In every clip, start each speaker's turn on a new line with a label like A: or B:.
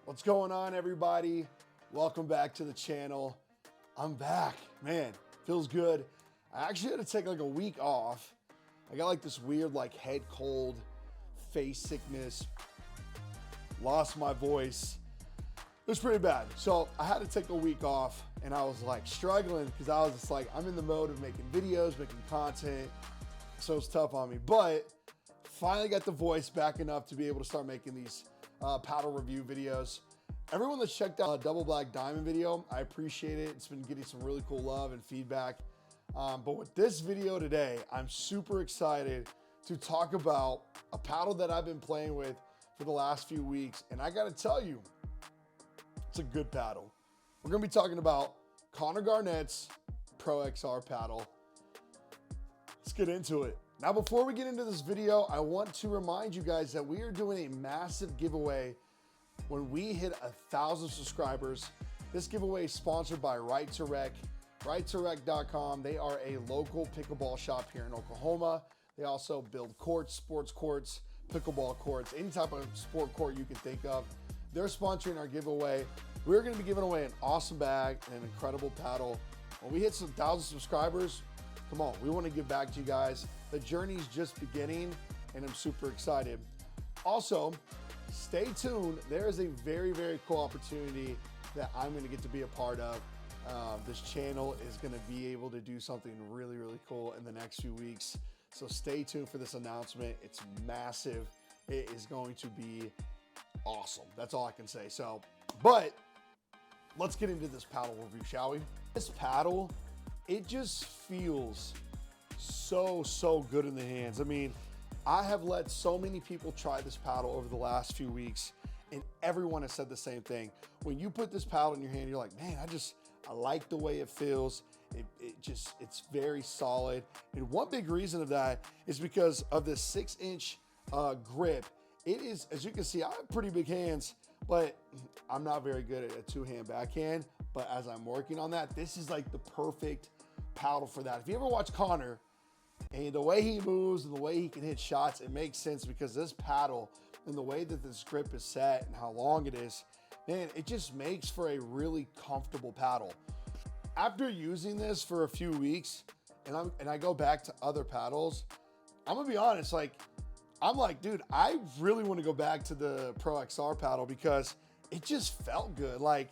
A: What's going on, everybody? Welcome back to the channel. I'm back, man, feels good. I actually had to take like a week off. I got like this weird like head cold, face sickness, lost my voice. It was pretty bad. So I had to take a week off and I was like struggling because I was just like, I'm in the mode of making videos, making content. So it's tough on me, but finally got the voice back enough to be able to start making these paddle review videos. Everyone that's checked out a double black diamond video, I appreciate it. It's been getting some really cool love and feedback. But with this video today, I'm super excited to talk about a paddle that I've been playing with for the last few weeks. And I gotta tell you, it's a good paddle. We're gonna be talking about Garnett's ProXR paddle. Let's get into it. Now, before we get into this video, I want to remind you guys that we are doing a massive giveaway when we hit 1,000 subscribers. This giveaway is sponsored by Right to Rec, RightToRec.com. They are a local pickleball shop here in Oklahoma. They also build courts, sports courts, pickleball courts, any type of sport court you can think of. They're sponsoring our giveaway. We're gonna be giving away an awesome bag and an incredible paddle. When we hit some 1,000 subscribers, come on, we wanna give back to you guys. The journey's just beginning and I'm super excited. Also, stay tuned. There is a very, very cool opportunity that I'm gonna get to be a part of. This channel is gonna be able to do something really, really cool in the next few weeks. So stay tuned for this announcement. It's massive. It is going to be awesome. That's all I can say. So, but let's get into this paddle review, shall we? This paddle, it just feels so good in the hands. I mean, I have let so many people try this paddle over the last few weeks and everyone has said the same thing. When you put this paddle in your hand, you're like, man, I like the way it feels. It's very solid. And one big reason of that is because of this 6-inch grip. It is, as you can see, I have pretty big hands, but I'm not very good at a two-hand backhand. But as I'm working on that, this is like the perfect paddle for that. If you ever watch Connor and the way he moves and the way he can hit shots, it makes sense because this paddle and the way that this grip is set and how long it is, man, it just makes for a really comfortable paddle. After using this for a few weeks and I go back to other paddles, I'm gonna be honest, I'm like, dude, I really want to go back to the ProXR paddle because it just felt good. Like,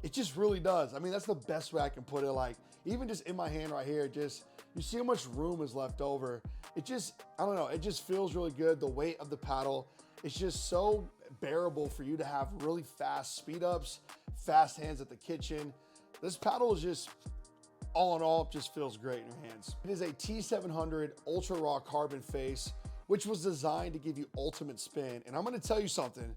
A: it just really does. I mean, that's the best way I can put it. Like, even just in my hand right here, you see how much room is left over. It just, I don't know, it just feels really good. The weight of the paddle, it's just so bearable for you to have really fast speed ups, fast hands at the kitchen. This paddle is just, all in all, just feels great in your hands. It is a T700 Ultra Raw carbon face, which was designed to give you ultimate spin. And I'm gonna tell you something,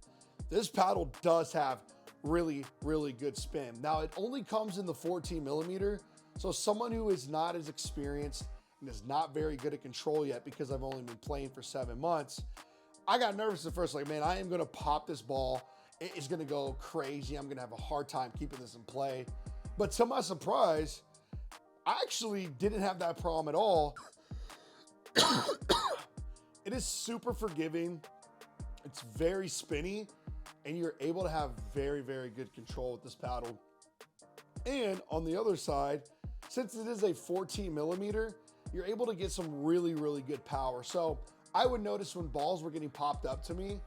A: this paddle does have really, really good spin. Now, it only comes in the 14 millimeter, so someone who is not as experienced and is not very good at control yet, because I've only been playing for 7 months, I got nervous at first, like, man, I am gonna pop this ball. It is gonna go crazy. I'm gonna have a hard time keeping this in play. But to my surprise, I actually didn't have that problem at all. It is super forgiving. It's very spinny and you're able to have very, very good control with this paddle. And on the other side, since it is a 14 millimeter, you're able to get some really, really good power. So I would notice when balls were getting popped up to me,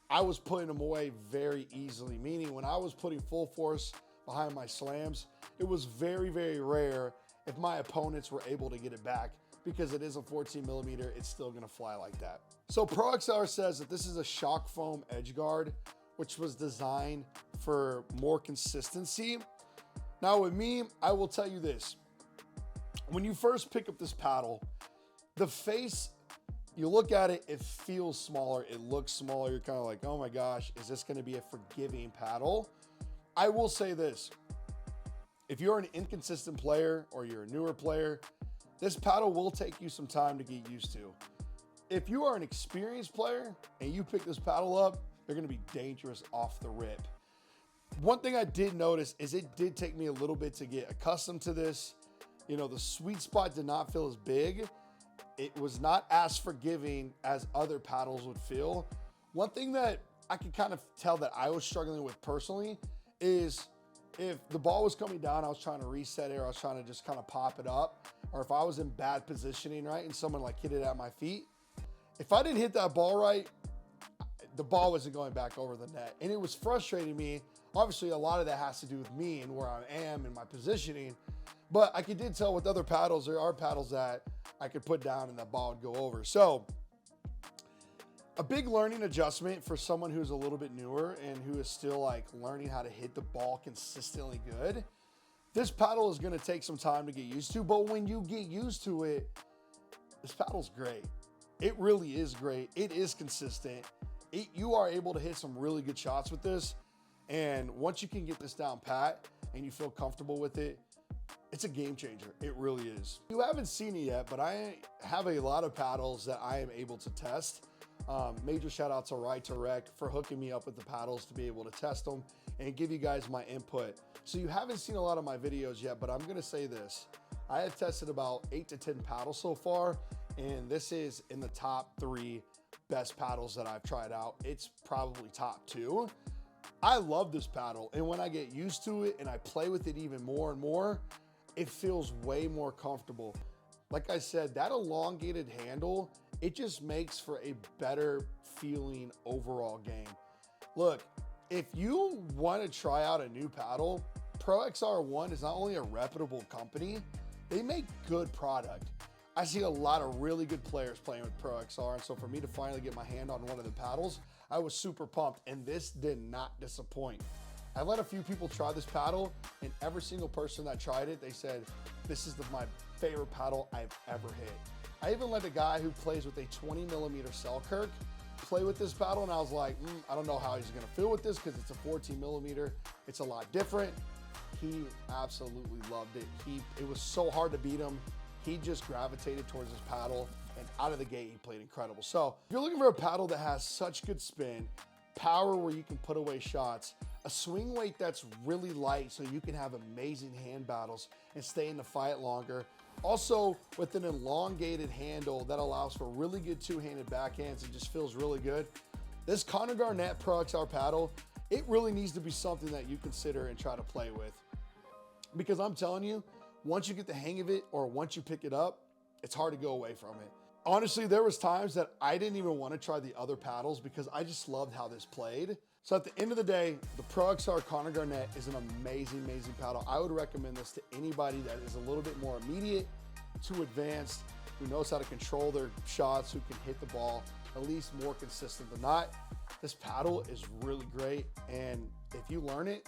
A: I was putting them away very easily. Meaning when I was putting full force behind my slams, it was very, very rare if my opponents were able to get it back. Because it is a 14 millimeter, it's still gonna fly like that. So ProXR says that this is a shock foam edge guard, which was designed for more consistency. Now with me, I will tell you this. When you first pick up this paddle, the face, you look at it, it feels smaller, it looks smaller. You're kind of like, oh my gosh, is this gonna be a forgiving paddle? I will say this, if you're an inconsistent player or you're a newer player, this paddle will take you some time to get used to. If you are an experienced player and you pick this paddle up, you're gonna be dangerous off the rip. One thing I did notice is it did take me a little bit to get accustomed to this. You know, the sweet spot did not feel as big. It was not as forgiving as other paddles would feel. One thing that I could kind of tell that I was struggling with personally is if the ball was coming down, I was trying to reset it, or I was trying to just kind of pop it up, or if I was in bad positioning, right, and someone like hit it at my feet, if I didn't hit that ball right, the ball wasn't going back over the net. And it was frustrating me. Obviously, a lot of that has to do with me and where I am and my positioning, but I did tell with other paddles, there are paddles that I could put down and the ball would go over. So a big learning adjustment for someone who's a little bit newer and who is still like learning how to hit the ball consistently good. This paddle is going to take some time to get used to, but when you get used to it, this paddle's great. It really is great. It is consistent. You are able to hit some really good shots with this. And once you can get this down pat and you feel comfortable with it, it's a game changer. It really is. You haven't seen it yet, but I have a lot of paddles that I am able to test. Major shout out to Right to Rec for hooking me up with the paddles to be able to test them and give you guys my input. So you haven't seen a lot of my videos yet, but I'm gonna say this. I have tested about 8 to 10 paddles so far, and this is in the top 3 best paddles that I've tried out. It's probably top 2. I love this paddle, and when I get used to it and I play with it even more and more, it feels way more comfortable. Like I said, that elongated handle, it just makes for a better feeling overall game. Look, if you want to try out a new paddle, ProXR 1 is not only a reputable company, they make good product. I see a lot of really good players playing with ProXR, and so for me to finally get my hand on one of the paddles, I was super pumped, and this did not disappoint. I let a few people try this paddle, and every single person that tried it, they said, this is my favorite paddle I've ever hit. I even let a guy who plays with a 20mm Selkirk play with this paddle, and I was like, I don't know how he's gonna feel with this because it's a 14mm. It's a lot different. He absolutely loved it. It was so hard to beat him. He just gravitated towards this paddle, and out of the gate, he played incredible. So if you're looking for a paddle that has such good spin, power where you can put away shots, a swing weight that's really light so you can have amazing hand battles and stay in the fight longer, also with an elongated handle that allows for really good two-handed backhands and just feels really good, this Garnett ProXR paddle, it really needs to be something that you consider and try to play with. Because I'm telling you, once you get the hang of it or once you pick it up, it's hard to go away from it. Honestly, there was times that I didn't even want to try the other paddles because I just loved how this played. So at the end of the day, the ProXR Garnett is an amazing, amazing paddle. I would recommend this to anybody that is a little bit more immediate to advanced, who knows how to control their shots, who can hit the ball at least more consistent than not. This paddle is really great, and if you learn it,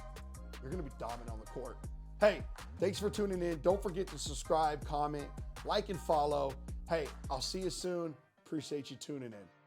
A: you're gonna be dominant on the court. Hey, thanks for tuning in. Don't forget to subscribe, comment, like, and follow. Hey, I'll see you soon. Appreciate you tuning in.